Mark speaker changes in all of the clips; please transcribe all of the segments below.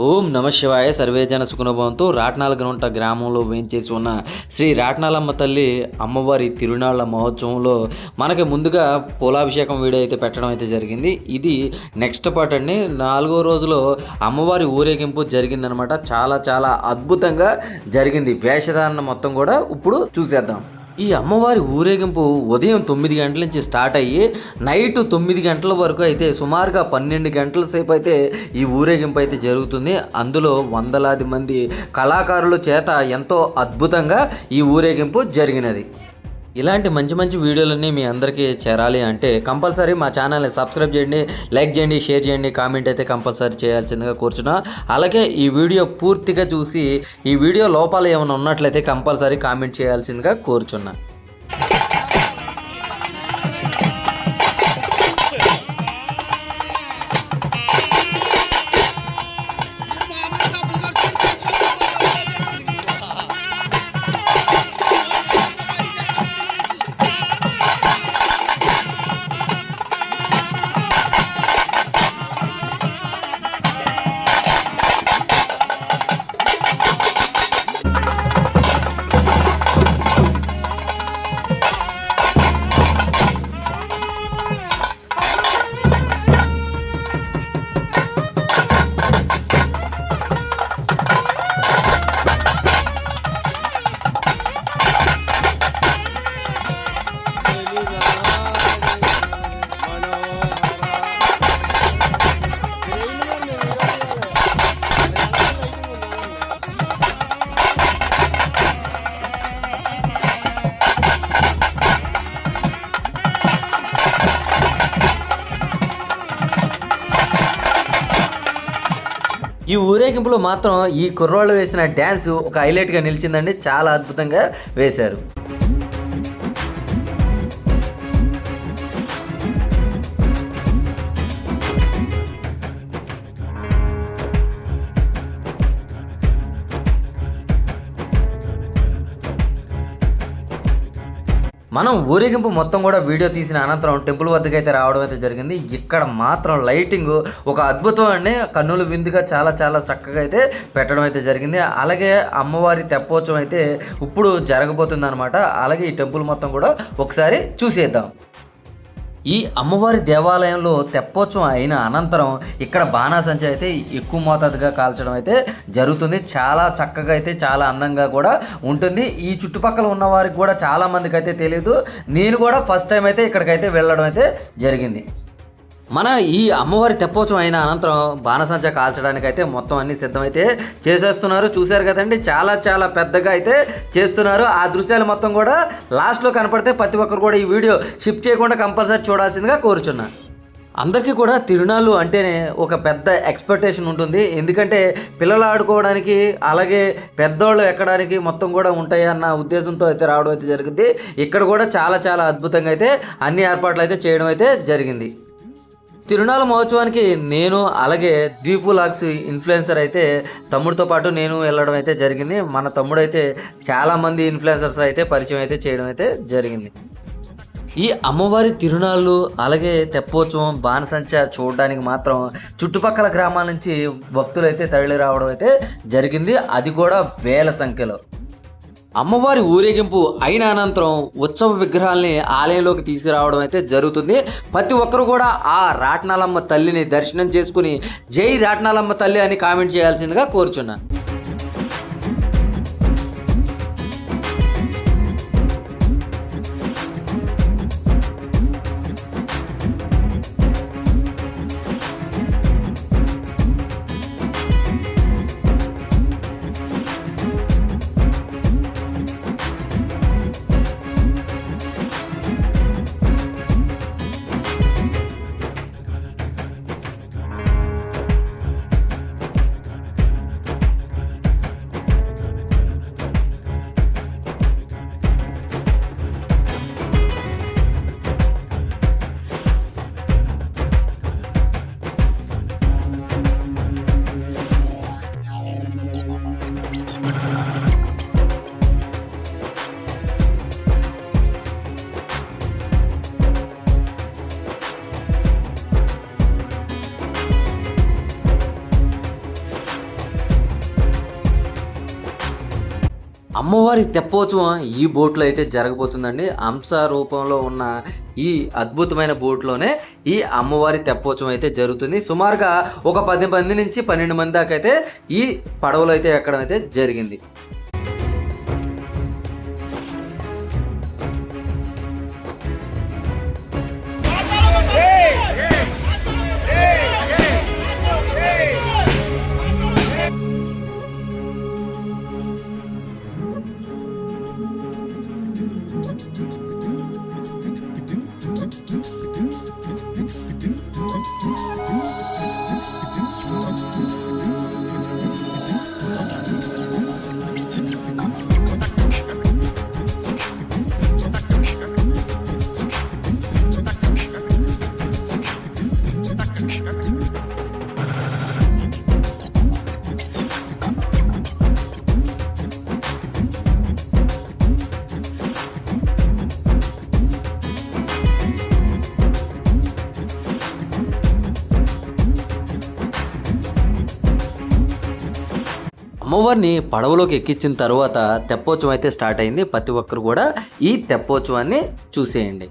Speaker 1: ఓం నమ శివాయ సర్వేజన సుఖనుభవంతో రాట్నాలగుంట గ్రామంలో వేయించేసి ఉన్న శ్రీ రాట్నాలమ్మ తల్లి అమ్మవారి తిరునాళ్ల మహోత్సవంలో మనకి ముందుగా పూలాభిషేకం వీడియో అయితే పెట్టడం అయితే జరిగింది. ఇది నెక్స్ట్ పార్ట్ అండి. 4వ రోజులో అమ్మవారి ఊరేగింపు జరిగిందనమాట. చాలా అద్భుతంగా జరిగింది. వేషధారణ మొత్తం కూడా ఇప్పుడు చూసేద్దాం. ఈ అమ్మవారి ఊరేగింపు ఉదయం 9 గంటల నుంచి స్టార్ట్ అయ్యి నైట్ 9 గంటల వరకు అయితే సుమారుగా 12 గంటల సేపు అయితే ఈ ఊరేగింపు అయితే జరుగుతుంది. అందులో వందలాది మంది కళాకారుల చేత ఎంతో అద్భుతంగా ఈ ఊరేగింపు జరిగినది. ఇలాంటి మంచి వీడియోలన్నీ మీ అందరికీ చేరాలి అంటే కంపల్సరీ మా ఛానల్ని సబ్స్క్రైబ్ చేయండి, లైక్ చేయండి, షేర్ చేయండి, కామెంట్ అయితే కంపల్సరీ చేయాల్సిందిగా కోరుచున్నా. అలాగే ఈ వీడియో పూర్తిగా చూసి ఈ వీడియో లోపాలు ఏమైనా ఉన్నట్లయితే కంపల్సరీ కామెంట్ చేయాల్సిందిగా కోరుచున్నా. ఈ ఊరేగింపులో మాత్రం ఈ కుర్రాళ్ళు వేసిన డ్యాన్స్ ఒక హైలైట్గా నిలిచిందండి. చాలా అద్భుతంగా వేశారు. మనం ఊరేగింపు మొత్తం కూడా వీడియో తీసిన అనంతరం టెంపుల్ వద్దకు అయితే రావడం అయితే జరిగింది. ఇక్కడ మాత్రం లైటింగ్ ఒక అద్భుతం అండి. కన్నుల విందుగా చాలా చక్కగా అయితే పెట్టడం అయితే జరిగింది. అలాగే అమ్మవారి తెప్పోత్సవం అయితే ఇప్పుడు జరగబోతుంది అనమాట. అలాగే ఈ టెంపుల్ మొత్తం కూడా ఒకసారి చూసేద్దాం. ఈ అమ్మవారి దేవాలయంలో తెప్పోత్సవం అయిన అనంతరం ఇక్కడ బాణాసంచా అయితే ఎక్కువ మోతాదుగా కాల్చడం అయితే జరుగుతుంది. చాలా చక్కగా అయితే చాలా అందంగా కూడా ఉంటుంది. ఈ చుట్టుపక్కల ఉన్న వారికి కూడా చాలా మందికి అయితే తెలియదు. నేను కూడా ఫస్ట్ టైం అయితే ఇక్కడికైతే వెళ్ళడం అయితే జరిగింది. మన ఈ అమ్మవారి తెప్పోత్సవం అయిన అనంతరం బాణసంచా కాల్చడానికి అయితే మొత్తం అన్ని సిద్ధమైతే చేసేస్తున్నారు. చూశారు కదండి, చాలా పెద్దగా అయితే చేస్తున్నారు. ఆ దృశ్యాలు మొత్తం కూడా లాస్ట్లో కనపడితే ప్రతి ఒక్కరు కూడా ఈ వీడియో షిప్ చేయకుండా కంపల్సరీ చూడాల్సిందిగా కోరుచున్నా. అందరికీ కూడా తిరునాళ్ళు అంటేనే ఒక పెద్ద ఎక్స్పెక్టేషన్ ఉంటుంది. ఎందుకంటే పిల్లలు ఆడుకోవడానికి అలాగే పెద్దోళ్ళు ఎక్కడానికి మొత్తం కూడా ఉంటాయి అన్న ఉద్దేశంతో అయితే రావడం అయితే జరిగింది. ఇక్కడ కూడా చాలా అద్భుతంగా అయితే అన్ని ఏర్పాట్లు అయితే చేయడం అయితే జరిగింది. తిరునాళ్ళ మహోత్సవానికి నేను అలాగే ద్వీప్ వ్లాగ్స్ ఇన్ఫ్లుయెన్సర్ అయితే తమ్ముడితో పాటు నేను వెళ్ళడం అయితే జరిగింది. మన తమ్ముడు అయితే చాలామంది ఇన్ఫ్లుయెన్సర్స్ అయితే పరిచయం అయితే చేయడం అయితే జరిగింది. ఈ అమ్మవారి తిరునాళ్ళు అలాగే తెప్పోత్సవం బాణసంచా చూడడానికి మాత్రం చుట్టుపక్కల గ్రామాల నుంచి భక్తులు అయితే తరలి రావడం అయితే జరిగింది. అది కూడా వేల సంఖ్యలో. అమ్మవారి ఊరేగింపు అయిన అనంతరం ఉత్సవ విగ్రహాలని ఆలయంలోకి తీసుకురావడం అయితే జరుగుతుంది. ప్రతి ఒక్కరు కూడా ఆ రాట్నాలమ్మ తల్లిని దర్శనం చేసుకుని జై రాట్నాలమ్మ తల్లి అని కామెంట్ చేయాల్సిందిగా కోరుచున్నా. అమ్మవారి తెప్పోత్సవం ఈ బోట్లో అయితే జరగబోతుందండి. హంస రూపంలో ఉన్న ఈ అద్భుతమైన బోట్లోనే ఈ అమ్మవారి తెప్పోత్సవం అయితే జరుగుతుంది. సుమారుగా ఒక 10 మంది నుంచి 12 మంది దాకా అయితే ఈ పడవలో అయితే ఎక్కడం అయితే జరిగింది. అమ్మవారిని పడవలోకి ఎక్కించిన తర్వాత తెప్పోత్సవం అయితే స్టార్ట్ అయింది. ప్రతి ఒక్కరు కూడా ఈ తెప్పోత్సవాన్ని చూసేయండి.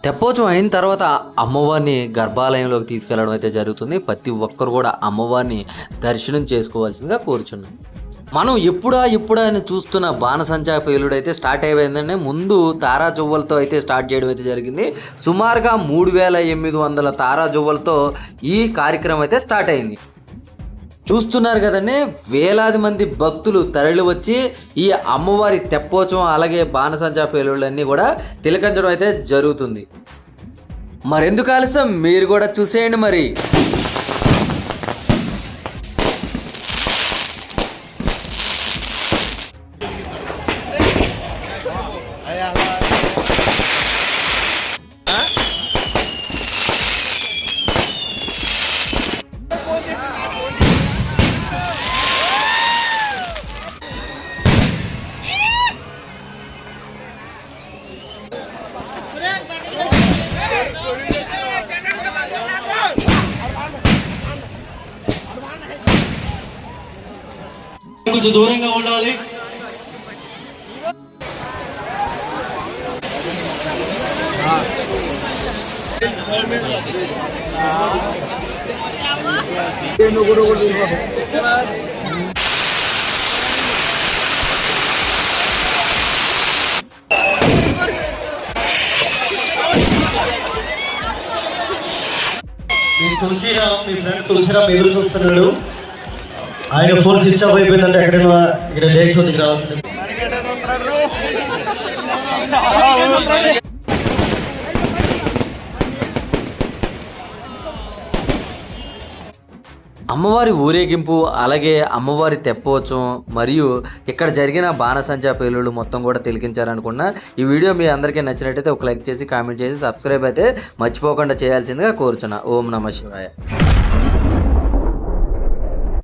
Speaker 1: తెప్పోత్సవం అయిన తర్వాత అమ్మవారిని గర్భాలయంలోకి తీసుకెళ్లడం అయితే జరుగుతుంది. ప్రతి ఒక్కరు కూడా అమ్మవారిని దర్శనం చేసుకోవాల్సిందిగా కోరుచున్నాం. మనం ఎప్పుడా అని చూస్తున్న బాణసంచా పేలుడు అయితే స్టార్ట్ అయిపోయిందండి. ముందు తారా జువ్వలతో అయితే స్టార్ట్ చేయడం అయితే జరిగింది. సుమారుగా 3800 తారా జువ్వలతో ఈ కార్యక్రమం అయితే స్టార్ట్ అయింది. చూస్తున్నారు కదండి, వేలాది మంది భక్తులు తరలి వచ్చి ఈ అమ్మవారి తెప్పోత్సవం అలాగే బాణసంచా పేలుళ్ళన్నీ కూడా తిలకించడం అయితే జరుగుతుంది. మరెందుకు ఆలస్యం, మీరు కూడా చూసేయండి మరి.
Speaker 2: కొంచెం దూరంగా ఉండాలి. మీ తులసిరామ్, మీ ఫ్రెండ్ తులసిరామ్ ఎదురు చూస్తున్నాడు. ఆయన ఫోన్ స్విచ్ ఆఫ్ అయిపోయిందంటే ఎక్కడైనా ఇక్కడ డేక్స్ వద్దకు రావాల్సింది.
Speaker 1: అమ్మవారి ఊరేగింపు అలాగే అమ్మవారి తెప్పోత్సవం మరియు ఇక్కడ జరిగిన బాణసంచా పేలుళ్ళు మొత్తం కూడా తిలకించారనుకున్నా. ఈ వీడియో మీ అందరికీ నచ్చినట్టయితే ఒక లైక్ చేసి కామెంట్ చేసి సబ్స్క్రైబ్ అయితే మర్చిపోకుండా చేయాల్సిందిగా కోరుచున్నా. ఓం నమః శివాయ.